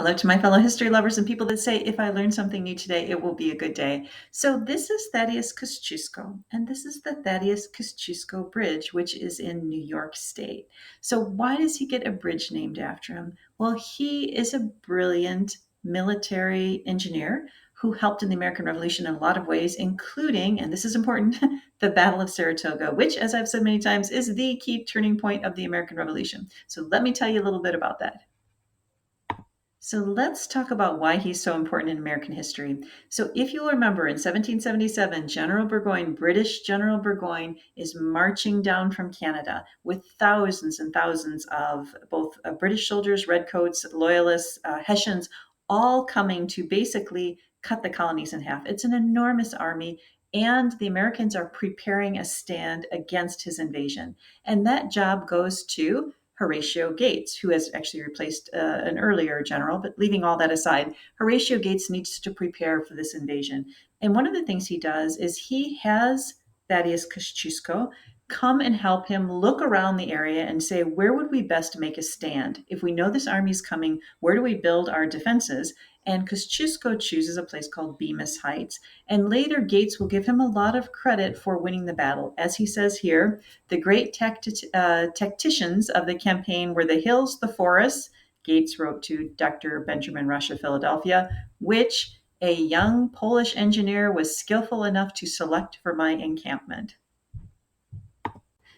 Hello to my fellow history lovers and people that say, if I learn something new today, it will be a good day. So, this is Tadeusz Kościuszko, and this is the Tadeusz Kościuszko Bridge, which is in New York State. So, why does he get a bridge named after him? Well, he is a brilliant military engineer who helped in the American Revolution in a lot of ways, including, and this is important, the Battle of Saratoga, which, as I've said many times, is the key turning point of the American Revolution. So, let me tell you a little bit about that. So let's talk about why he's so important in American history. So, if you'll remember, in 1777, General Burgoyne, British General Burgoyne, is marching down from Canada with thousands and thousands of both British soldiers, redcoats, loyalists, Hessians, all coming to basically cut the colonies in half. It's an enormous army. And the Americans are preparing a stand against his invasion. And that job goes to Horatio Gates, who has actually replaced an earlier general. But leaving all that aside, Horatio Gates needs to prepare for this invasion. And one of the things he does is he has Thaddeus Kosciuszko come and help him look around the area and say, where would we best make a stand? If we know this army's coming, where do we build our defenses? And Kosciuszko chooses a place called Bemis Heights. And later, Gates will give him a lot of credit for winning the battle. As he says here, the great tacticians of the campaign were the hills, the forests, Gates wrote to Dr. Benjamin Rush of Philadelphia, which a young Polish engineer was skillful enough to select for my encampment.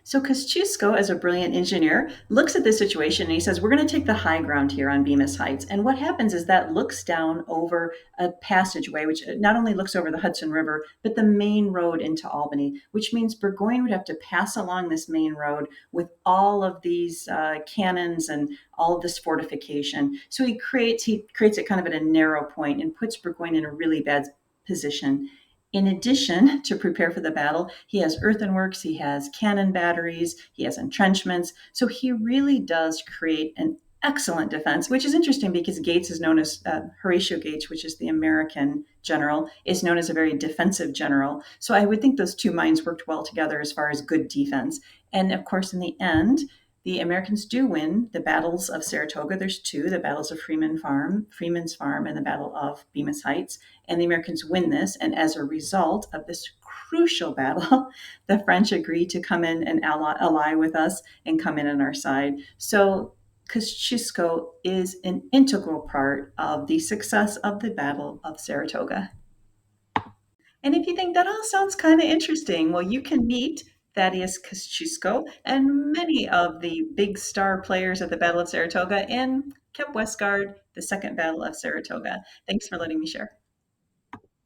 So Kosciuszko, as a brilliant engineer, looks at this situation and he says, we're going to take the high ground here on Bemis Heights. And what happens is that looks down over a passageway, which not only looks over the Hudson River, but the main road into Albany, which means Burgoyne would have to pass along this main road with all of these cannons and all of this fortification. So he creates it kind of at a narrow point and puts Burgoyne in a really bad position. In addition, to prepare for the battle, he has earthworks, he has cannon batteries, he has entrenchments. So he really does create an excellent defense, which is interesting because Gates is known as Horatio Gates, which is the American general, is known as a very defensive general. So I would think those two minds worked well together as far as good defense. And of course, in the end, the Americans do win the battles of Saratoga. There's two, the battles of Freeman's Farm, and the Battle of Bemis Heights. And the Americans win this. And as a result of this crucial battle, the French agree to come in and ally with us and come in on our side. So Kosciuszko is an integral part of the success of the Battle of Saratoga. And if you think that all sounds kind of interesting, well, you can meet Thaddeus Kościuszko and many of the big star players at the Battle of Saratoga in Kep Westguard, the Second Battle of Saratoga. Thanks for letting me share.